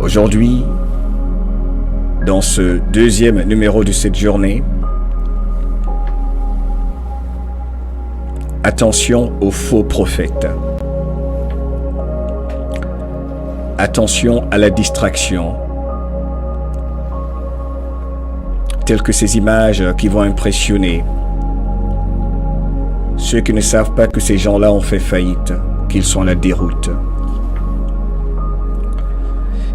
Aujourd'hui, dans ce deuxième numéro de cette journée, attention aux faux prophètes. Attention à la distraction. Telles que ces images qui vont impressionner ceux qui ne savent pas que ces gens-là ont fait faillite, qu'ils sont à la déroute.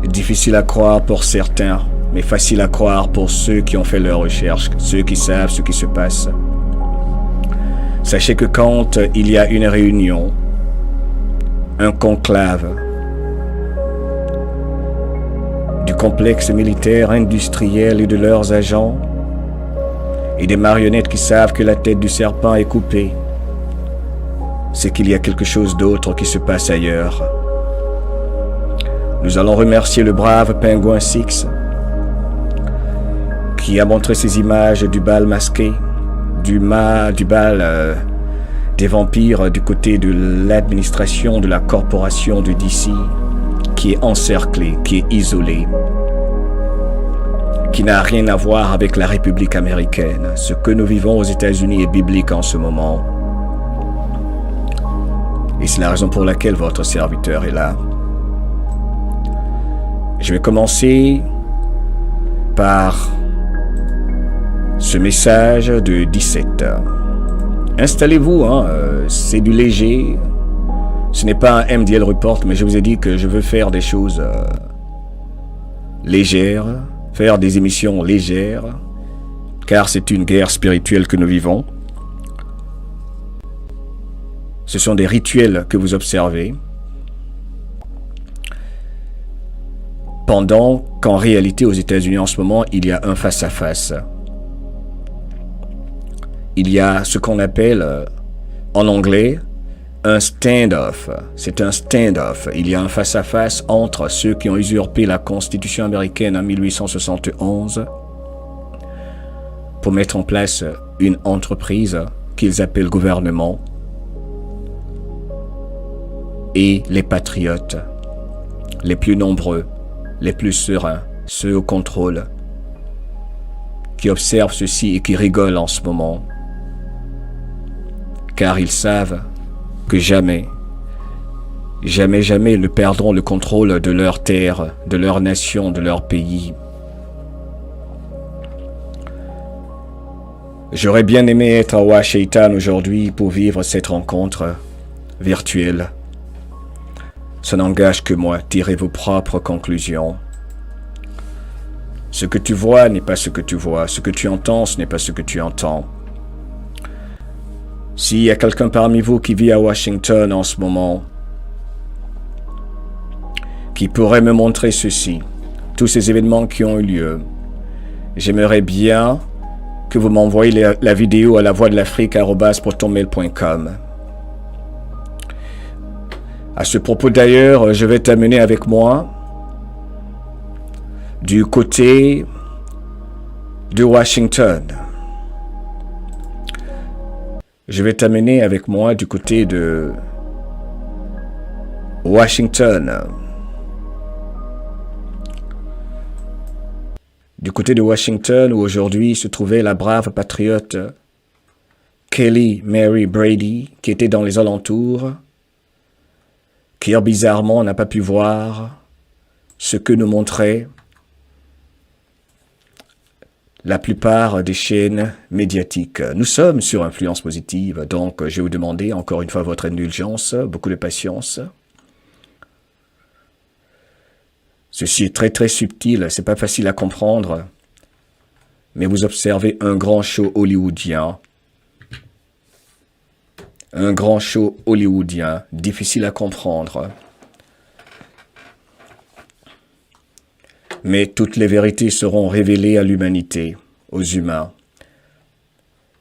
Difficile à croire pour certains, mais facile à croire pour ceux qui ont fait leurs recherches, ceux qui savent ce qui se passe. Sachez que quand il y a une réunion, un conclave du complexe militaire industriel et de leurs agents, et des marionnettes qui savent que la tête du serpent est coupée, c'est qu'il y a quelque chose d'autre qui se passe ailleurs. Nous allons remercier le brave Pingouin Six qui a montré ces images du bal masqué, du bal des vampires du côté de l'administration de la corporation de DC, qui est encerclée, qui est isolée, qui n'a rien à voir avec la République américaine. Ce que nous vivons aux États-Unis est biblique en ce moment. Et c'est la raison pour laquelle votre serviteur est là. Je vais commencer par ce message de 17. Installez-vous, c'est du léger. Ce n'est pas un MDL Report, mais je vous ai dit que je veux faire des choses légères, faire des émissions légères, car c'est une guerre spirituelle que nous vivons. Ce sont des rituels que vous observez, pendant qu'en réalité aux États-Unis en ce moment, il y a un face-à-face. Il y a ce qu'on appelle en anglais un stand-off. C'est un stand-off. Il y a un face-à-face entre ceux qui ont usurpé la Constitution américaine en 1871 pour mettre en place une entreprise qu'ils appellent gouvernement, et les patriotes, les plus nombreux, les plus sereins, ceux au contrôle, qui observent ceci et qui rigolent en ce moment, car ils savent que jamais ne perdront le contrôle de leur terre, de leur nation, de leur pays. J'aurais bien aimé être à Washington aujourd'hui pour vivre cette rencontre virtuelle. Ça n'engage que moi, tirez vos propres conclusions. Ce que tu vois n'est pas ce que tu vois, ce que tu entends, ce n'est pas ce que tu entends. S'il y a quelqu'un parmi vous qui vit à Washington en ce moment, qui pourrait me montrer ceci, tous ces événements qui ont eu lieu, j'aimerais bien que vous m'envoyiez la vidéo à lavoixdelafrique@protonmail.com. À ce propos d'ailleurs, je vais t'amener avec moi du côté de Washington. Je vais t'amener avec moi du côté de Washington. Du côté de Washington où aujourd'hui se trouvait la brave patriote Kelly Mary Brady qui était dans les alentours, qui bizarrement n'a pas pu voir ce que nous montraient la plupart des chaînes médiatiques. Nous sommes sur influence positive, donc je vais vous demander encore une fois votre indulgence, beaucoup de patience. Ceci est très très subtil, c'est pas facile à comprendre, mais vous observez un grand show hollywoodien. Un grand show hollywoodien, difficile à comprendre. Mais toutes les vérités seront révélées à l'humanité, aux humains.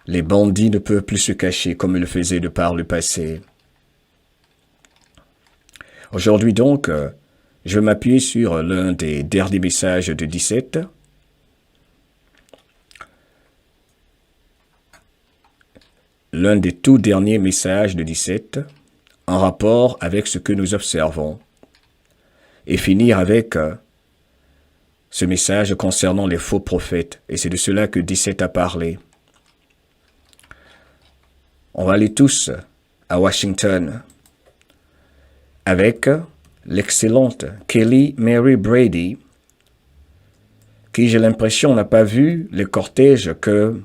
Les bandits ne peuvent plus se cacher comme ils le faisaient de par le passé. Aujourd'hui donc, je vais m'appuyer sur l'un des derniers messages de 17. L'un des tout derniers messages de 17 en rapport avec ce que nous observons. Et finir avec ce message concernant les faux prophètes. Et c'est de cela que 17 a parlé. On va aller tous à Washington avec l'excellente Kelly Mary Brady, qui, j'ai l'impression, n'a pas vu les cortèges que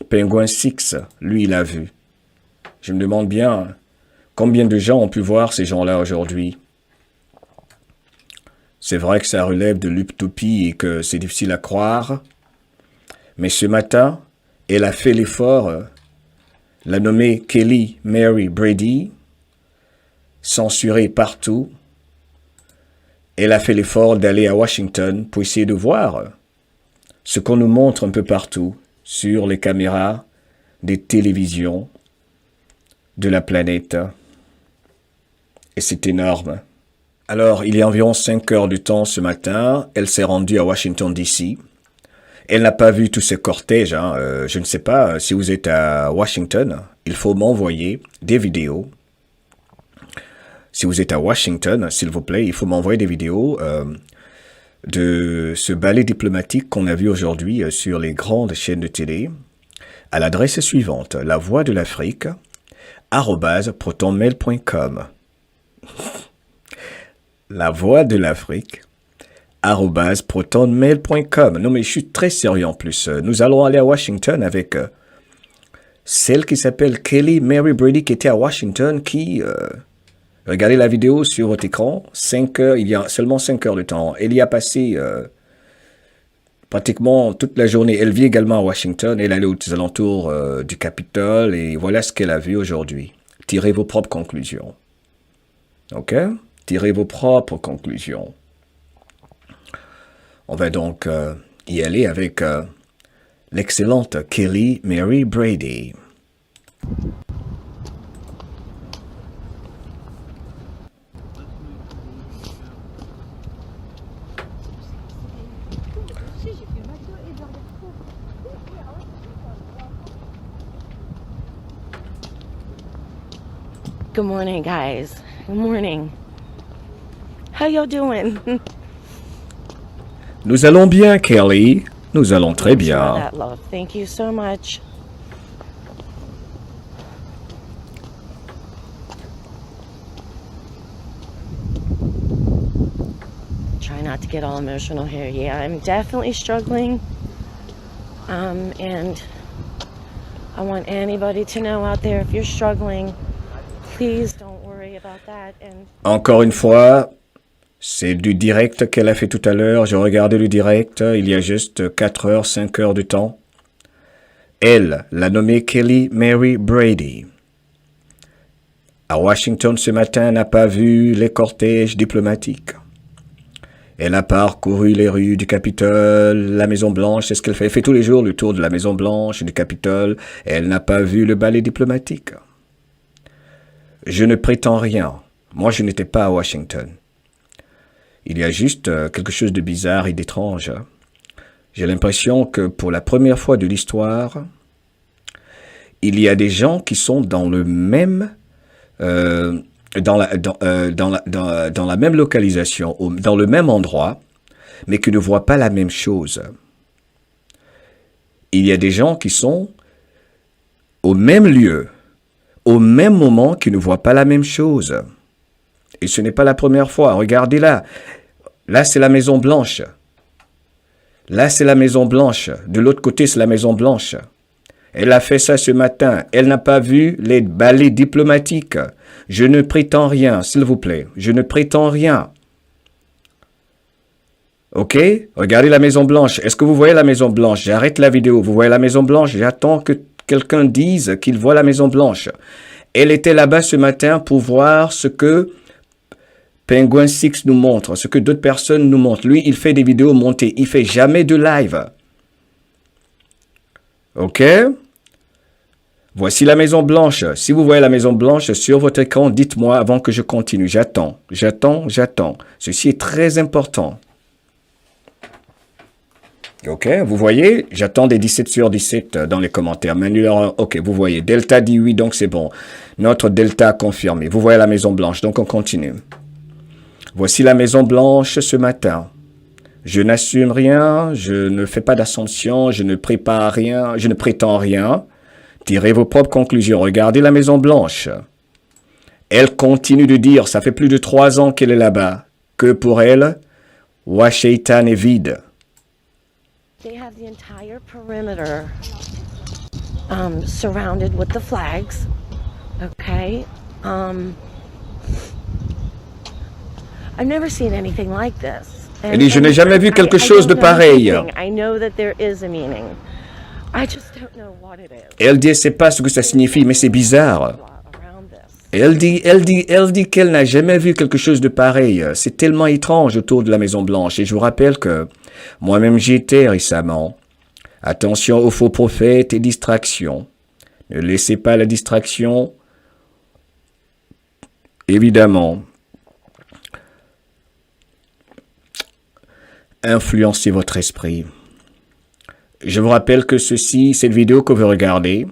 Penguin Six, lui, il a vu. Je me demande bien combien de gens ont pu voir ces gens-là aujourd'hui. C'est vrai que ça relève de l'utopie et que c'est difficile à croire, mais ce matin, elle a fait l'effort, l'a nommée Kelly Mary Brady, censurée partout. Elle a fait l'effort d'aller à Washington pour essayer de voir ce qu'on nous montre un peu partout sur les caméras des télévisions de la planète. Et c'est énorme. Alors, il y a environ 5 heures du temps ce matin, elle s'est rendue à Washington, D.C. Elle n'a pas vu tous ces cortèges. Je ne sais pas si vous êtes à Washington. Il faut m'envoyer des vidéos. Si vous êtes à Washington, s'il vous plaît, il faut m'envoyer des vidéos de ce ballet diplomatique qu'on a vu aujourd'hui sur les grandes chaînes de télé à l'adresse suivante, la voix de l'Afrique, @protonmail.com. La voix de l'Afrique, @protonmail.com. Non mais je suis très sérieux en plus. Nous allons aller à Washington avec celle qui s'appelle Kelly Mary Brady qui était à Washington qui... regardez la vidéo sur votre écran, 5 heures, il y a seulement 5 heures de temps. Elle y a passé pratiquement toute la journée. Elle vit également à Washington. Elle allait aux alentours du Capitole et voilà ce qu'elle a vu aujourd'hui. Tirez vos propres conclusions. Ok? Tirez vos propres conclusions. On va donc y aller avec l'excellente Kelly Mary Brady. Good morning, guys. Good morning. How y'all doing? Nous allons bien, Kelly. Nous allons très bien. That love. Thank you so much. Try not to get all emotional here. Yeah, I'm definitely struggling. And I want anybody to know out there if you're struggling, please don't worry about that. And encore une fois, c'est du direct qu'elle a fait tout à l'heure. J'ai regardé le direct, il y a juste 4 heures, 5 heures de temps. Elle l'a nommée Kelly Mary Brady. À Washington ce matin, n'a pas vu les cortèges diplomatiques. Elle a parcouru les rues du Capitole, la Maison-Blanche, c'est ce qu'elle fait. Elle fait tous les jours le tour de la Maison-Blanche et du Capitole. Elle n'a pas vu le ballet diplomatique. Je ne prétends rien. Moi, je n'étais pas à Washington. Il y a juste quelque chose de bizarre et d'étrange. J'ai l'impression que pour la première fois de l'histoire, il y a des gens qui sont dans le même... dans la même localisation, dans le même endroit, mais qui ne voient pas la même chose. Il y a des gens qui sont au même lieu, au même moment, qui ne voient pas la même chose. Et ce n'est pas la première fois. Regardez là. Là, c'est la Maison Blanche. Là, c'est la Maison Blanche. De l'autre côté, c'est la Maison Blanche. Elle a fait ça ce matin. Elle n'a pas vu les ballets diplomatiques. Je ne prétends rien, s'il vous plaît. Je ne prétends rien. Ok? Regardez la Maison Blanche. Est-ce que vous voyez la Maison Blanche? J'arrête la vidéo. Vous voyez la Maison Blanche? J'attends que quelqu'un dise qu'il voit la Maison Blanche. Elle était là-bas ce matin pour voir ce que Penguin Six nous montre, ce que d'autres personnes nous montrent. Lui, il fait des vidéos montées. Il fait jamais de live. Ok? Voici la Maison Blanche. Si vous voyez la Maison Blanche sur votre écran, dites-moi avant que je continue. J'attends. Ceci est très important. Ok, vous voyez, j'attends des 17 sur 17 dans les commentaires. Ok, vous voyez, Delta dit oui, donc c'est bon. Notre Delta confirmé. Vous voyez la Maison Blanche, donc on continue. Voici la Maison Blanche ce matin. Je n'assume rien, je ne fais pas d'assumption, je ne prépare rien, je ne prétends rien. Tirez vos propres conclusions. Regardez la Maison Blanche. Elle continue de dire, ça fait plus de 3 ans qu'elle est là-bas, que pour elle, Washington est vide. They have the entire perimeter surrounded with the flags. Okay. I've never seen anything like this. Elle dit, je n'ai jamais vu quelque chose de pareil. I know that there is a meaning. I just don't know what it is. Elle dit, elle ne sait pas ce que ça signifie, mais c'est bizarre. Elle dit qu'elle n'a jamais vu quelque chose de pareil. C'est tellement étrange autour de la Maison Blanche. Et je vous rappelle que moi-même j'y étais récemment. Attention aux faux prophètes et distractions. Ne laissez pas la distraction, évidemment, influencer votre esprit. Je vous rappelle que cette vidéo que vous regardez,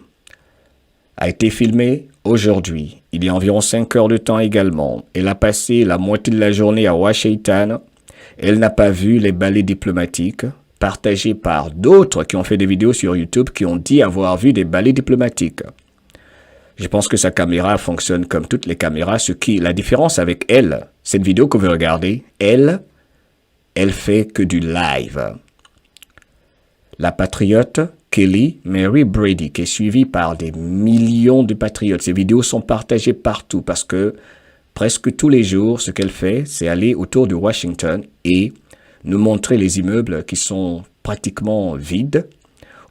a été filmée aujourd'hui. Il y a environ 5 heures de temps également. Elle a passé la moitié de la journée à Washington. Elle n'a pas vu les balais diplomatiques partagés par d'autres qui ont fait des vidéos sur YouTube qui ont dit avoir vu des balais diplomatiques. Je pense que sa caméra fonctionne comme toutes les caméras. La différence avec elle, cette vidéo que vous regardez, elle fait que du live. La patriote Kelly Mary Brady, qui est suivie par des millions de patriotes. Ces vidéos sont partagées partout parce que presque tous les jours, ce qu'elle fait, c'est aller autour de Washington et nous montrer les immeubles qui sont pratiquement vides,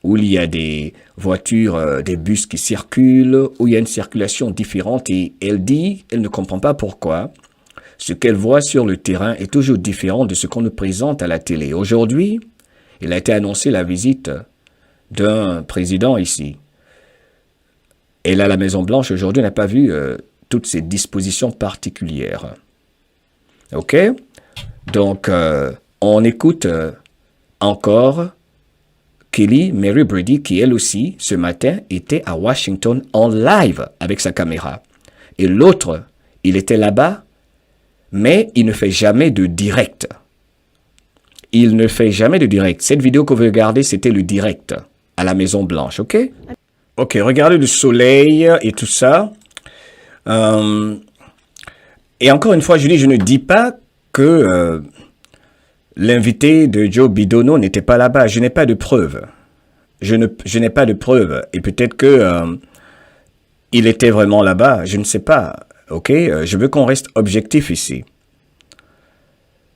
où il y a des voitures, des bus qui circulent, où il y a une circulation différente. Et elle dit, elle ne comprend pas pourquoi. Ce qu'elle voit sur le terrain est toujours différent de ce qu'on nous présente à la télé. Aujourd'hui, il a été annoncé la visite d'un président ici. Et là, la Maison-Blanche, aujourd'hui, n'a pas vu toutes ces dispositions particulières. OK? Donc, on écoute encore Kelly Mary Brady, qui, elle aussi, ce matin, était à Washington en live avec sa caméra. Et l'autre, il était là-bas, mais il ne fait jamais de direct. Il ne fait jamais de direct. Cette vidéo que vous regardez, c'était le direct à la Maison Blanche, ok? Ok, regardez le soleil et tout ça. Et encore une fois, je ne dis pas que l'invité de Joe Biden n'était pas là-bas. Je n'ai pas de preuves. Je n'ai pas de preuves. Et peut-être que il était vraiment là-bas. Je ne sais pas, ok? Je veux qu'on reste objectif ici.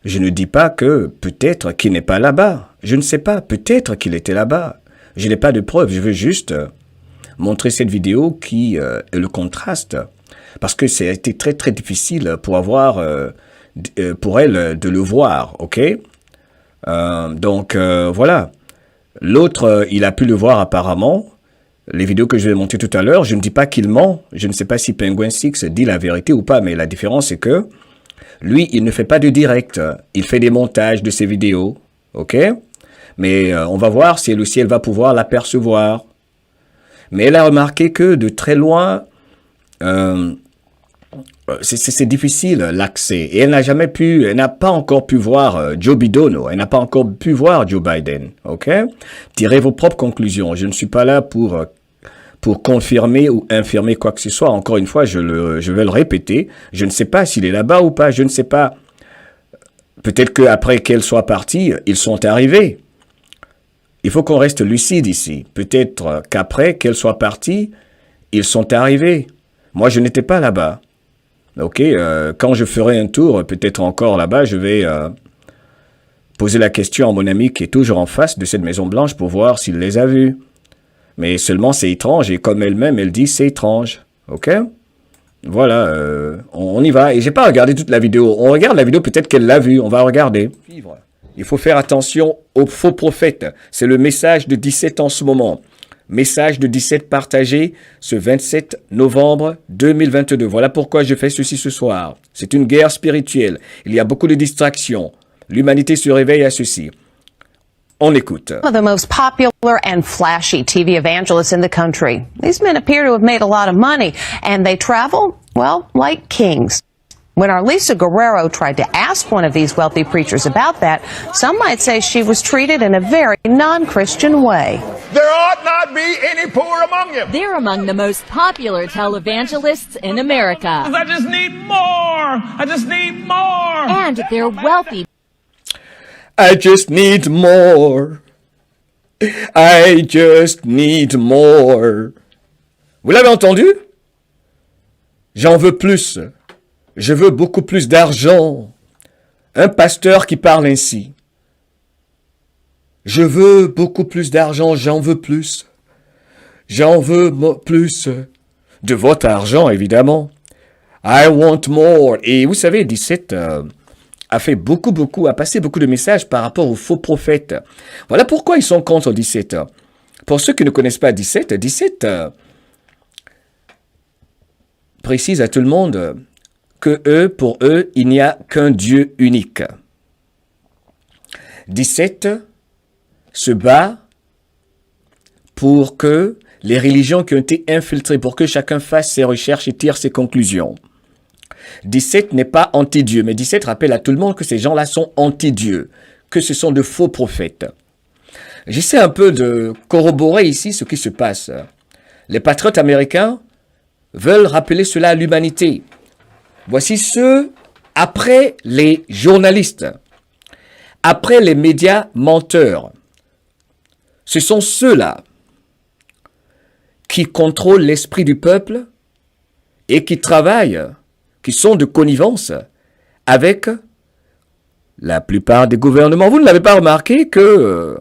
Je ne dis pas que peut-être qu'il n'est pas là-bas. Je ne sais pas. Peut-être qu'il était là-bas. Je n'ai pas de preuves. Je veux juste montrer cette vidéo qui est le contraste. Parce que ça a été très, très difficile pour elle de le voir. OK? Donc, voilà. L'autre, il a pu le voir apparemment. Les vidéos que je vais montrer tout à l'heure, je ne dis pas qu'il ment. Je ne sais pas si Penguin Six dit la vérité ou pas. Mais la différence, c'est que lui, il ne fait pas de direct. Il fait des montages de ses vidéos. OK? Mais on va voir si elle aussi, elle va pouvoir l'apercevoir. Mais elle a remarqué que de très loin, c'est difficile l'accès. Et elle n'a pas encore pu voir Joe Biden. Elle n'a pas encore pu voir Joe Biden. OK? Tirez vos propres conclusions. Je ne suis pas là pour confirmer ou infirmer quoi que ce soit. Encore une fois, je vais le répéter. Je ne sais pas s'il est là-bas ou pas. Je ne sais pas. Peut-être qu'après qu'elle soit partie, ils sont arrivés. Il faut qu'on reste lucide ici. Peut-être qu'après qu'elle soit partie, ils sont arrivés. Moi, je n'étais pas là-bas. OK? Quand je ferai un tour, peut-être encore là-bas, je vais poser la question à mon ami qui est toujours en face de cette Maison-Blanche pour voir s'il les a vus. Mais seulement, c'est étrange. Et comme elle-même, elle dit, c'est étrange. OK? Voilà, on y va. Et j'ai pas regardé toute la vidéo. On regarde la vidéo, peut-être qu'elle l'a vue. On va regarder. Il faut faire attention aux faux prophètes. C'est le message de 17 en ce moment. Message de 17 partagé ce 27 novembre 2022. Voilà pourquoi je fais ceci ce soir. C'est une guerre spirituelle. Il y a beaucoup de distractions. L'humanité se réveille à ceci. On écoute. One of the most popular and flashy TV evangelists in the country. These men appear to have made a lot of money, and they travel, well, like kings. When Arlisa Guerrero tried to ask one of these wealthy preachers about that, some might say she was treated in a very non-Christian way. There ought not be any poor among you. They're among the most popular televangelists in America. I just need more. I just need more. And they're wealthy. I just need more. I just need more. Vous l'avez entendu? J'en veux plus. Je veux beaucoup plus d'argent. Un pasteur qui parle ainsi. Je veux beaucoup plus d'argent, j'en veux plus. J'en veux plus. De votre argent, évidemment. I want more. Et vous savez, 17 a fait a passé beaucoup de messages par rapport aux faux prophètes. Voilà pourquoi ils sont contre 17. Pour ceux qui ne connaissent pas 17 précise à tout le monde que pour eux, il n'y a qu'un Dieu unique. 17 se bat pour que les religions qui ont été infiltrées, pour que chacun fasse ses recherches et tire ses conclusions. 17 n'est pas anti-Dieu, mais 17 rappelle à tout le monde que ces gens-là sont anti-Dieu, que ce sont de faux prophètes. J'essaie un peu de corroborer ici ce qui se passe. Les patriotes américains veulent rappeler cela à l'humanité. Voici ceux, après les journalistes, après les médias menteurs, ce sont ceux-là qui contrôlent l'esprit du peuple et qui travaillent, qui sont de connivence avec la plupart des gouvernements. Vous ne l'avez pas remarqué que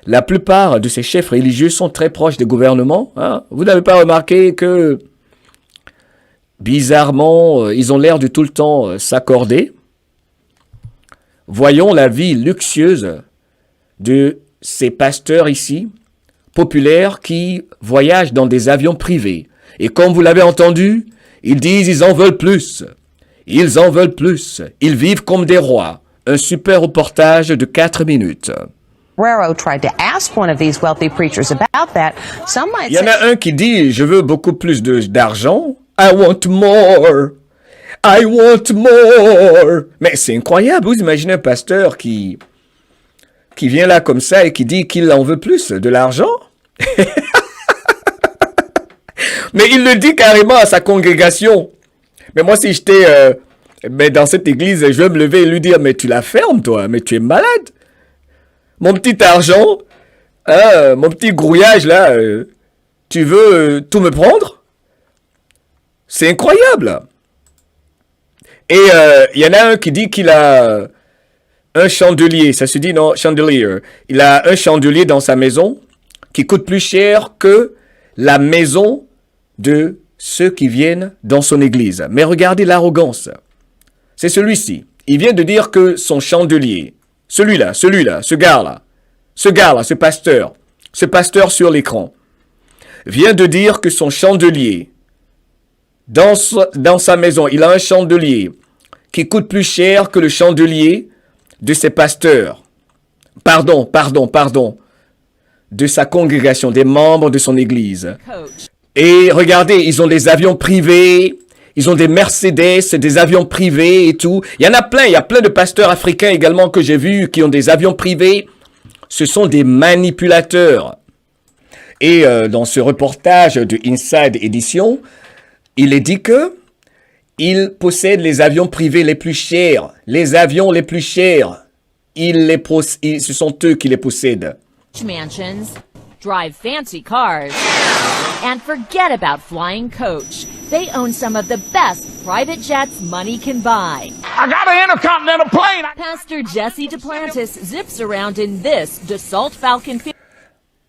la plupart de ces chefs religieux sont très proches des gouvernements, hein? Vous n'avez pas remarqué que bizarrement, ils ont l'air de tout le temps s'accorder. Voyons la vie luxueuse de ces pasteurs ici, populaires, qui voyagent dans des avions privés. Et comme vous l'avez entendu, ils disent ils en veulent plus. Ils en veulent plus. Ils vivent comme des rois. Un super reportage de 4 minutes. Guerrero tried to ask one of these wealthy preachers about that. Some might Il y en a un qui dit je veux beaucoup plus d'argent. I want more. I want more. Mais c'est incroyable. Vous imaginez un pasteur qui vient là comme ça et qui dit qu'il en veut plus de l'argent? Mais il le dit carrément à sa congrégation. Mais moi, si j'étais dans cette église, je vais me lever et lui dire, mais tu la fermes, toi, mais tu es malade. Mon petit argent, mon petit grouillage, là, tu veux tout me prendre? C'est incroyable. Et il y en a un qui dit qu'il a un chandelier. Ça se dit, non, chandelier. Il a un chandelier dans sa maison qui coûte plus cher que la maison de ceux qui viennent dans son église. Mais regardez l'arrogance. C'est celui-ci. Il vient de dire que son chandelier, celui-là, ce gars-là, ce pasteur sur l'écran, vient de dire que son chandelier, dans sa maison, il a un chandelier qui coûte plus cher que le chandelier de ses pasteurs. Pardon. De sa congrégation, des membres de son église. Et regardez, ils ont des avions privés, ils ont des Mercedes, des avions privés et tout. Il y en a plein, il y a plein de pasteurs africains également que j'ai vus qui ont des avions privés. Ce sont des manipulateurs. Et dans ce reportage de Inside Edition, il est dit que ils possèdent les avions privés les plus chers. Les avions les plus chers, ce sont eux qui les possèdent. Mansions, drive fancy cars, and forget about flying coach. They own some of the best private jets money can buy. I got an intercontinental plane. Pastor Jesse Duplantis zips around in this Dassault Falcon 50.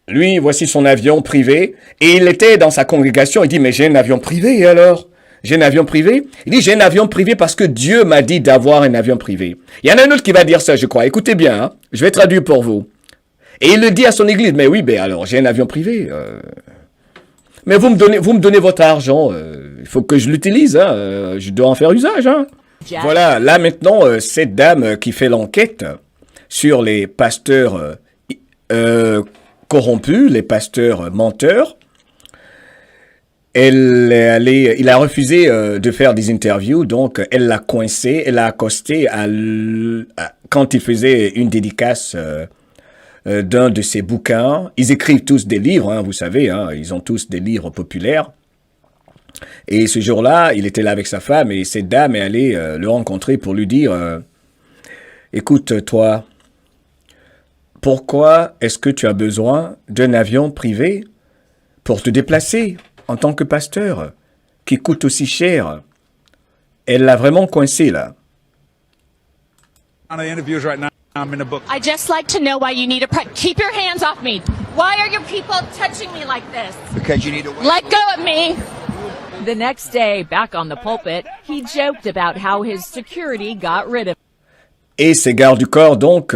Lui, voici son avion privé. Et il était dans sa congrégation. Il dit, mais j'ai un avion privé alors? J'ai un avion privé? Il dit, j'ai un avion privé parce que Dieu m'a dit d'avoir un avion privé. Il y en a un autre qui va dire ça, je crois. Écoutez bien, hein? Je vais traduire pour vous. Et il le dit à son église. Mais oui, alors j'ai un avion privé. Mais vous me donnez votre argent. Il faut que je l'utilise. Hein? Je dois en faire usage. Hein? Voilà, là maintenant, cette dame qui fait l'enquête sur les pasteurs corrompus, les pasteurs menteurs, il a refusé de faire des interviews, donc elle l'a coincé, elle l'a accosté quand il faisait une dédicace d'un de ses bouquins. Ils écrivent tous des livres, hein, vous savez, hein, ils ont tous des livres populaires. Et ce jour-là, il était là avec sa femme et cette dame est allée le rencontrer pour lui dire « Écoute, toi, pourquoi est-ce que tu as besoin d'un avion privé pour te déplacer en tant que pasteur qui coûte aussi cher ?» Elle l'a vraiment coincé là. I just like to know why you need keep your hands off me. Why are your people touching me like this? Because you need to Let go of me. The next day, back on the pulpit, he joked about how his security got rid of him. Et ces gardes du corps, donc,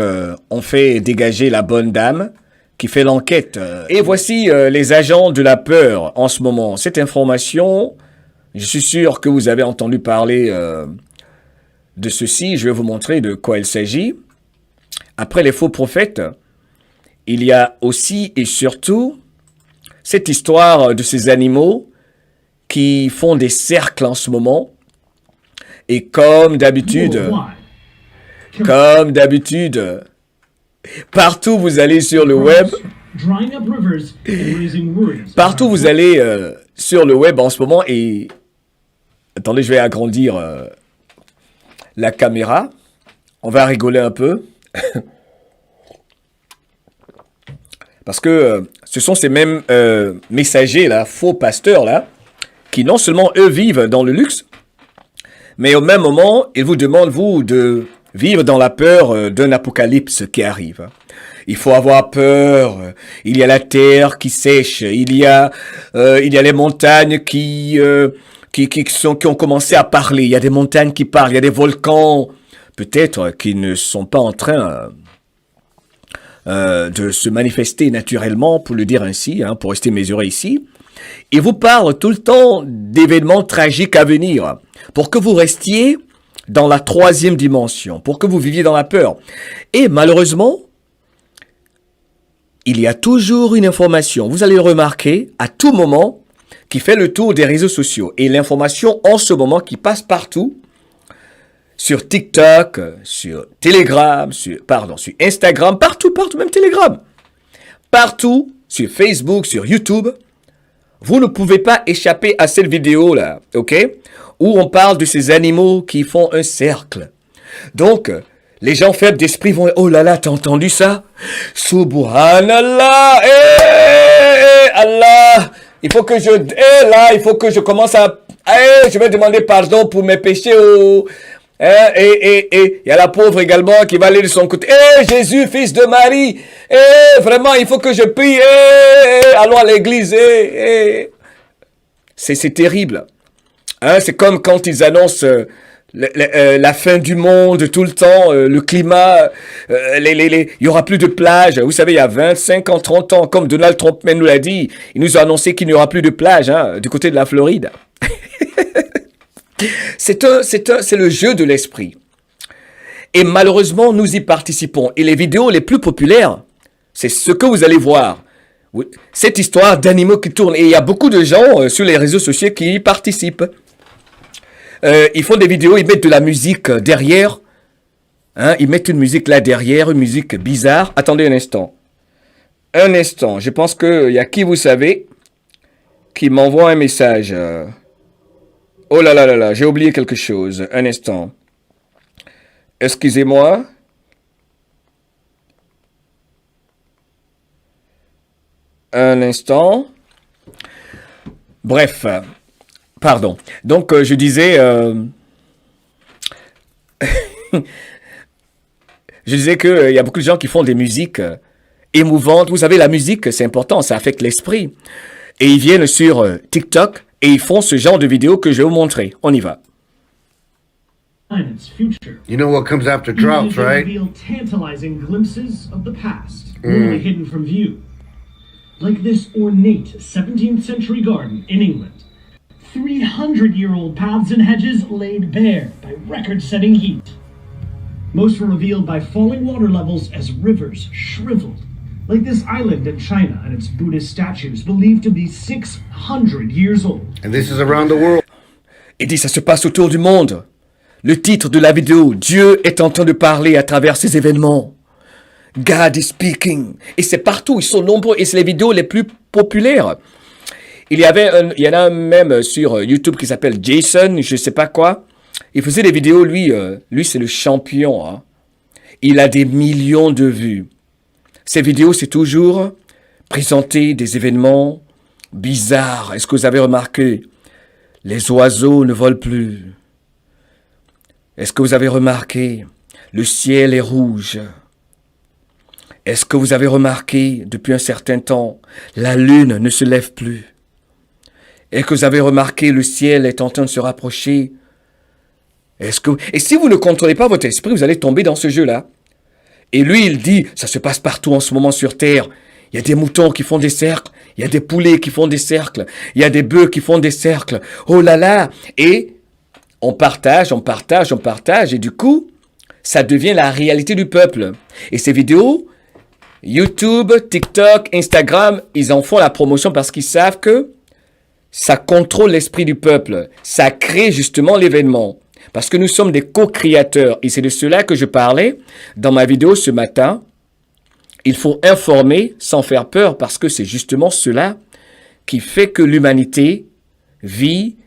ont fait dégager la bonne dame qui fait l'enquête. Et voici les agents de la peur en ce moment. Cette information, je suis sûr que vous avez entendu parler de ceci. Je vais vous montrer de quoi il s'agit. Après les faux prophètes, il y a aussi et surtout cette histoire de ces animaux qui font des cercles en ce moment. Et comme d'habitude, partout vous allez sur le web, partout vous allez sur le web en ce moment et... Attendez, je vais agrandir la caméra. On va rigoler un peu. Parce que ce sont ces mêmes messagers, là, faux pasteurs, là, qui non seulement, eux, vivent dans le luxe, mais au même moment, ils vous demandent, vous, de vivre dans la peur d'un apocalypse qui arrive. Il faut avoir peur. Il y a la terre qui sèche. Il y a les montagnes qui ont commencé à parler. Il y a des montagnes qui parlent. Il y a des volcans, peut-être, qui ne sont pas en train de se manifester naturellement, pour le dire ainsi, hein, pour rester mesuré ici. Il vous parle tout le temps d'événements tragiques à venir, pour que vous restiez dans la troisième dimension, pour que vous viviez dans la peur. Et malheureusement, il y a toujours une information, vous allez le remarquer, à tout moment, qui fait le tour des réseaux sociaux. Et l'information, en ce moment, qui passe partout, sur TikTok, sur Telegram, sur Instagram, partout, même Telegram. Partout, sur Facebook, sur YouTube. Vous ne pouvez pas échapper à cette vidéo-là, ok? Où on parle de ces animaux qui font un cercle. Donc, les gens faibles d'esprit vont... Oh là là, t'as entendu ça? Subhanallah! Allah! Il faut que je commence à... je vais demander pardon pour mes péchés. Il y a la pauvre également qui va aller de son côté. Jésus, fils de Marie. Vraiment, il faut que je prie. Allons à l'église. C'est terrible. Hein, c'est comme quand ils annoncent la fin du monde tout le temps, le climat, il y aura plus de plages. Vous savez, il y a 20, 50, 30 ans, comme Donald Trump même nous l'a dit, il nous a annoncé qu'il n'y aura plus de plages du côté de la Floride. C'est le jeu de l'esprit. Et malheureusement, nous y participons. Et les vidéos les plus populaires, c'est ce que vous allez voir. Cette histoire d'animaux qui tournent. Et il y a beaucoup de gens sur les réseaux sociaux qui y participent. Ils font des vidéos, ils mettent de la musique derrière. Hein, ils mettent une musique là derrière, une musique bizarre. Attendez un instant. Je pense qu'il y a qui, vous savez, qui m'envoie un message. Oh là là là là, j'ai oublié quelque chose. Un instant. Excusez-moi. Un instant. Bref. Pardon. Donc, je disais... je disais qu'il y a beaucoup de gens qui font des musiques émouvantes. Vous savez, la musique, c'est important, ça affecte l'esprit. Et ils viennent sur TikTok et ils font ce genre de vidéos que je vais vous montrer. On y va. You know what comes after droughts, right? Reveal tantalizing glimpses of the past, normally hidden from view. Like this ornate 17th century garden in England. 300-year-old paths and hedges laid bare by record-setting heat. Most were revealed by falling water levels as rivers shriveled, Like this island in China and its Buddhist statues believed to be 600 years old. And this is around the world. Il dit, ça se passe autour du monde. Le titre de la vidéo, Dieu est en train de parler à travers ces événements. God is speaking. Et c'est partout, ils sont nombreux et c'est les vidéos les plus populaires. Il y en a un même sur YouTube qui s'appelle Jason, je sais pas quoi. Il faisait des vidéos, lui c'est le champion. Hein. Il a des millions de vues. Ces vidéos, c'est toujours présenter des événements bizarres. Est-ce que vous avez remarqué? Les oiseaux ne volent plus. Est-ce que vous avez remarqué? Le ciel est rouge. Est-ce que vous avez remarqué, depuis un certain temps, la lune ne se lève plus? Est-ce que vous avez remarqué, le ciel est en train de se rapprocher? Et si vous ne contrôlez pas votre esprit, vous allez tomber dans ce jeu-là. Et lui, il dit, ça se passe partout en ce moment sur Terre. Il y a des moutons qui font des cercles. Il y a des poulets qui font des cercles. Il y a des bœufs qui font des cercles. Oh là là! Et on partage. Et du coup, ça devient la réalité du peuple. Et ces vidéos, YouTube, TikTok, Instagram, ils en font la promotion parce qu'ils savent que ça contrôle l'esprit du peuple. Ça crée justement l'événement. Parce que nous sommes des co-créateurs. Et c'est de cela que je parlais dans ma vidéo ce matin. Il faut informer sans faire peur parce que c'est justement cela qui fait que l'humanité vit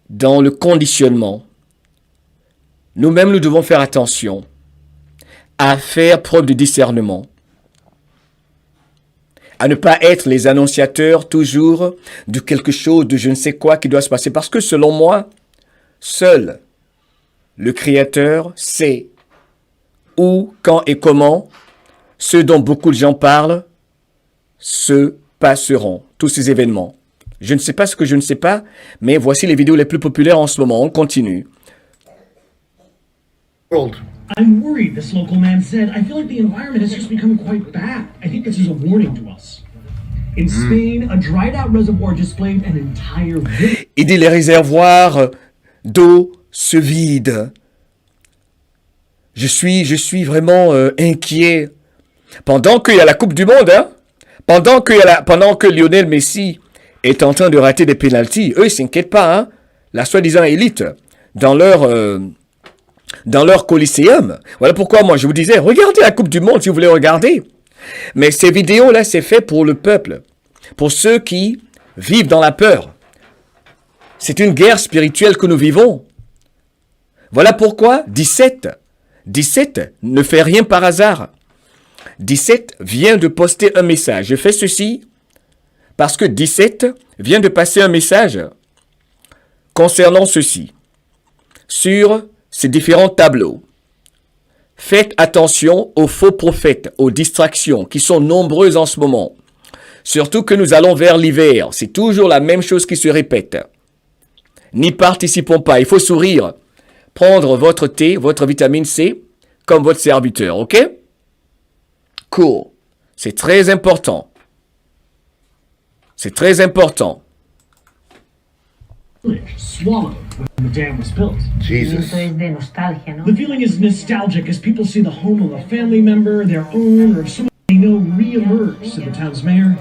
dans le conditionnement. Nous-mêmes, nous devons faire attention à faire preuve de discernement. À ne pas être les annonciateurs toujours de quelque chose, de je ne sais quoi qui doit se passer. Parce que selon moi, seul le Créateur sait où, quand et comment ce dont beaucoup de gens parlent se passeront. Tous ces événements. Je ne sais pas ce que je ne sais pas, mais voici les vidéos les plus populaires en ce moment. On continue. I'm worried, this local man said. I feel like the environment has just become quite bad. I think this is a warning to us. In Spain, a dried out reservoir displayed an entire village. Il dit les réservoirs d'eau se vident. Je suis vraiment inquiet. Pendant qu'il y a la Coupe du Monde, hein? Pendant que Lionel Messi est en train de rater des pénaltys, eux, ils s'inquiètent pas, hein? La soi-disant élite, dans leur Coliseum. Voilà pourquoi moi je vous disais, regardez la Coupe du Monde si vous voulez regarder. Mais ces vidéos-là, c'est fait pour le peuple, pour ceux qui vivent dans la peur. C'est une guerre spirituelle que nous vivons. Voilà pourquoi 17 ne fait rien par hasard. 17 vient de poster un message. Je fais ceci parce que 17 vient de passer un message concernant ceci sur ces différents tableaux. Faites attention aux faux prophètes, aux distractions qui sont nombreuses en ce moment. Surtout que nous allons vers l'hiver. C'est toujours la même chose qui se répète. N'y participons pas. Il faut sourire. Prendre votre thé, votre vitamine C, comme votre serviteur, ok? Cool. C'est très important. C'est très important. Swallowed when the dam was built. Jesus. The feeling is nostalgic as people see the home of a family member, their own, or of someone they know re-emerge, said the town's mayor.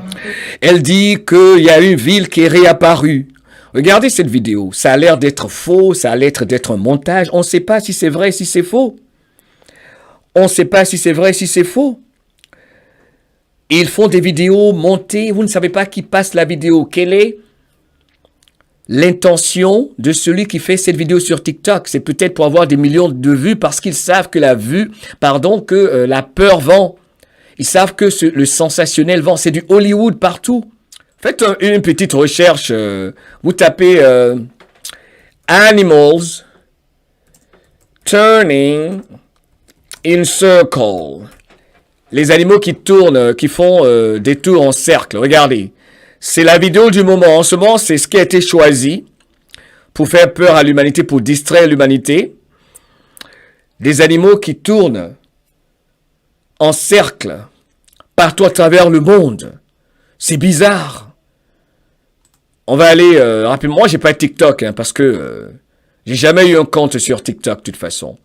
Elle dit qu'il y a une ville qui est réapparue. Regardez cette vidéo. Ça a l'air d'être faux, ça a l'air d'être un montage. On ne sait pas si c'est vrai, si c'est faux. On ne sait pas si c'est vrai, si c'est faux. Ils font des vidéos montées. Vous ne savez pas qui passe la vidéo. Quelle est l'intention de celui qui fait cette vidéo sur TikTok? C'est peut-être pour avoir des millions de vues parce qu'ils savent que la peur vend. Ils savent que le sensationnel vend. C'est du Hollywood partout. Faites une petite recherche. Vous tapez Animals Turning in Circle. Les animaux qui tournent, qui font des tours en cercle. Regardez. C'est la vidéo du moment. En ce moment, c'est ce qui a été choisi pour faire peur à l'humanité, pour distraire l'humanité. Des animaux qui tournent en cercle partout à travers le monde. C'est bizarre. On va aller rapidement. Moi, j'ai pas de TikTok hein, parce que j'ai jamais eu un compte sur TikTok de toute façon.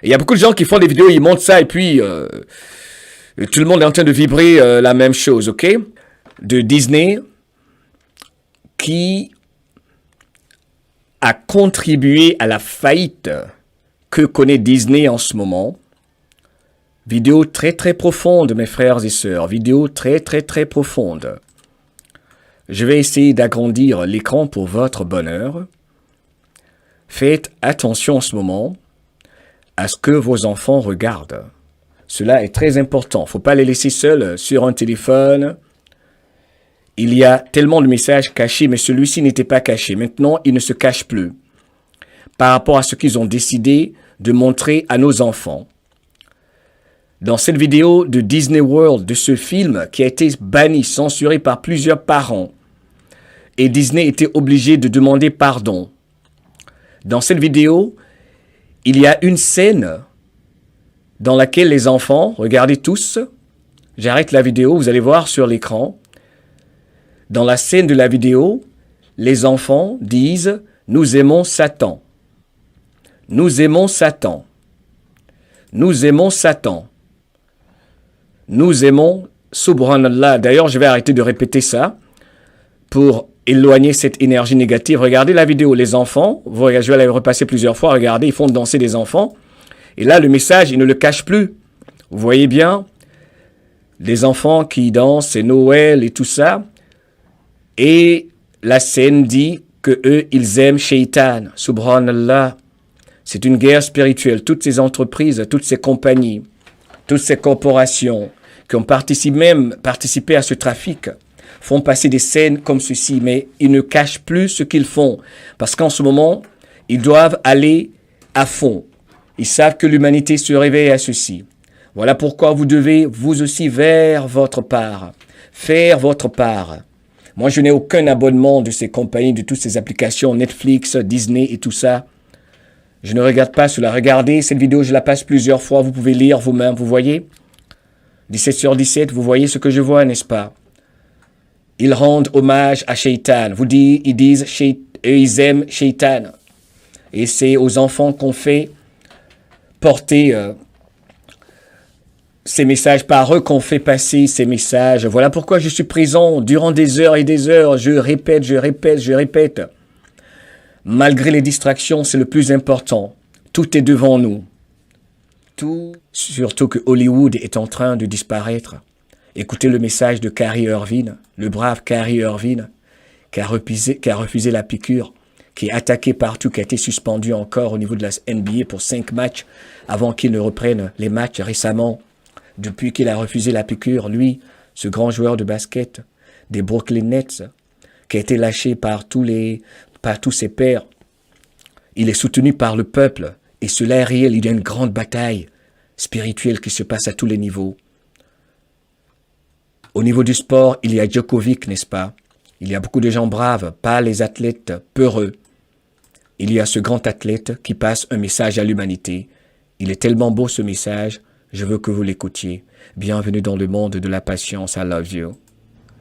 Et il y a beaucoup de gens qui font des vidéos, ils montent ça et puis Tout le monde est en train de vibrer la même chose, ok? De Disney qui a contribué à la faillite que connaît Disney en ce moment. Vidéo très très profonde, mes frères et sœurs. Vidéo très très très profonde. Je vais essayer d'agrandir l'écran pour votre bonheur. Faites attention en ce moment à ce que vos enfants regardent. Cela est très important. Il ne faut pas les laisser seuls sur un téléphone. Il y a tellement de messages cachés, mais celui-ci n'était pas caché. Maintenant, il ne se cache plus par rapport à ce qu'ils ont décidé de montrer à nos enfants. Dans cette vidéo de Disney World, de ce film qui a été banni, censuré par plusieurs parents, et Disney était obligé de demander pardon. Dans cette vidéo, il y a une scène dans laquelle les enfants, regardez tous, j'arrête la vidéo, vous allez voir sur l'écran, dans la scène de la vidéo, les enfants disent « Nous aimons Satan. Nous aimons Satan. Nous aimons Satan. Nous aimons Subhanallah. » D'ailleurs, je vais arrêter de répéter ça pour éloigner cette énergie négative. Regardez la vidéo, les enfants, je vais la repasser plusieurs fois, regardez, ils font danser des enfants. Et là, le message, il ne le cache plus. Vous voyez bien, les enfants qui dansent, c'est Noël et tout ça. Et la scène dit que eux, ils aiment Shaitan. Subhanallah. C'est une guerre spirituelle. Toutes ces entreprises, toutes ces compagnies, toutes ces corporations qui ont participé à ce trafic font passer des scènes comme ceci, mais ils ne cachent plus ce qu'ils font. Parce qu'en ce moment, ils doivent aller à fond. Ils savent que l'humanité se réveille à ceci. Voilà pourquoi vous devez, vous aussi, faire votre part. Moi, je n'ai aucun abonnement de ces compagnies, de toutes ces applications, Netflix, Disney et tout ça. Je ne regarde pas cela. Regardez, cette vidéo, je la passe plusieurs fois. Vous pouvez lire vous-même, vous voyez 17 sur 17, vous voyez ce que je vois, n'est-ce pas? Ils rendent hommage à Shaitan. Ils disent, ils aiment Shaitan. Et c'est aux enfants qu'on fait porter ces messages, par eux qu'on fait passer ces messages. Voilà pourquoi je suis présent durant des heures et des heures. Je répète. Malgré les distractions, c'est le plus important. Tout est devant nous. Tout, surtout que Hollywood est en train de disparaître. Écoutez le message de Kyrie Irving, le brave Kyrie Irving, qui a refusé la piqûre, qui est attaqué partout, qui a été suspendu encore au niveau de la NBA pour 5 matchs avant qu'il ne reprenne les matchs récemment. Depuis qu'il a refusé la piqûre, lui, ce grand joueur de basket des Brooklyn Nets, qui a été lâché par tous ses pairs, il est soutenu par le peuple. Et cela est réel, il y a une grande bataille spirituelle qui se passe à tous les niveaux. Au niveau du sport, il y a Djokovic, n'est-ce pas? Il y a beaucoup de gens braves, pas les athlètes peureux. Il y a ce grand athlète qui passe un message à l'humanité. Il est tellement beau ce message, je veux que vous l'écoutiez. Bienvenue dans le monde de la patience. I love you.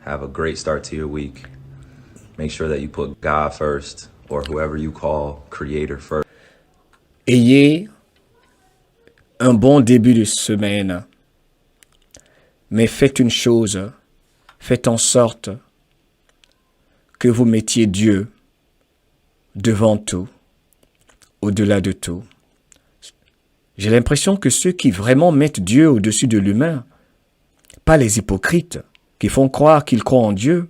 Have a great start to your week. Make sure that you put God first, or whoever you call Creator first. Ayez un bon début de semaine. Mais faites une chose, faites en sorte que vous mettiez Dieu devant tout, au-delà de tout. J'ai l'impression que ceux qui vraiment mettent Dieu au-dessus de l'humain, pas les hypocrites qui font croire qu'ils croient en Dieu,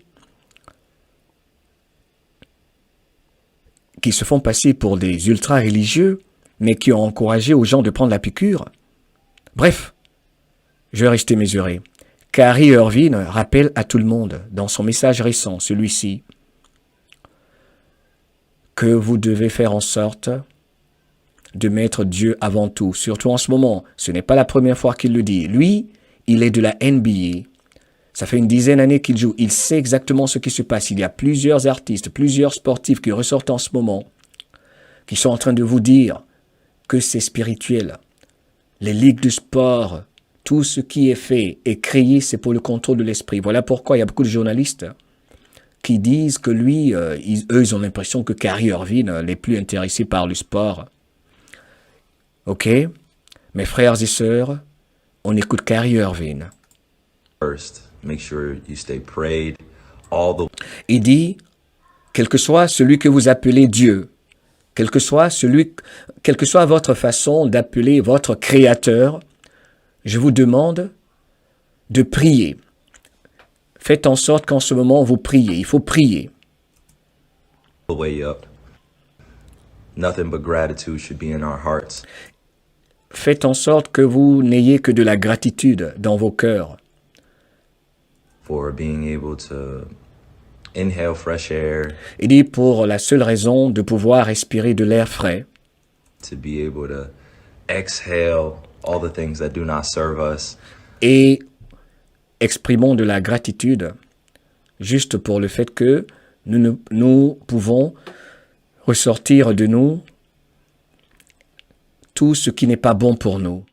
qui se font passer pour des ultra-religieux, mais qui ont encouragé aux gens de prendre la piqûre. Bref, je vais rester mesuré. Kyrie Irving rappelle à tout le monde, dans son message récent, celui-ci, que vous devez faire en sorte de mettre Dieu avant tout. Surtout en ce moment, ce n'est pas la première fois qu'il le dit. Lui, il est de la NBA. Ça fait une dizaine d'années qu'il joue. Il sait exactement ce qui se passe. Il y a plusieurs artistes, plusieurs sportifs qui ressortent en ce moment, qui sont en train de vous dire que c'est spirituel. Les ligues de sport, tout ce qui est fait et créé, c'est pour le contrôle de l'esprit. Voilà pourquoi il y a beaucoup de journalistes qui disent que lui, ils ont l'impression que Kyrie Irving n'est plus intéressé par le sport. Ok? Mes frères et sœurs, on écoute Kyrie Irving. First, make sure you stay prayed all the Il dit, quel que soit celui que vous appelez Dieu, quel que soit votre façon d'appeler votre Créateur, je vous demande de prier. Faites en sorte qu'en ce moment, vous priez. Il faut prier. way up. Nothing but gratitude should be in our hearts. Faites en sorte que vous n'ayez que de la gratitude dans vos cœurs. For being able to inhale fresh air. Il dit pour la seule raison de pouvoir respirer de l'air frais. To be able to exhale all the things that do not serve us. Et exprimons de la gratitude juste pour le fait que nous pouvons ressortir de nous tout ce qui n'est pas bon pour nous.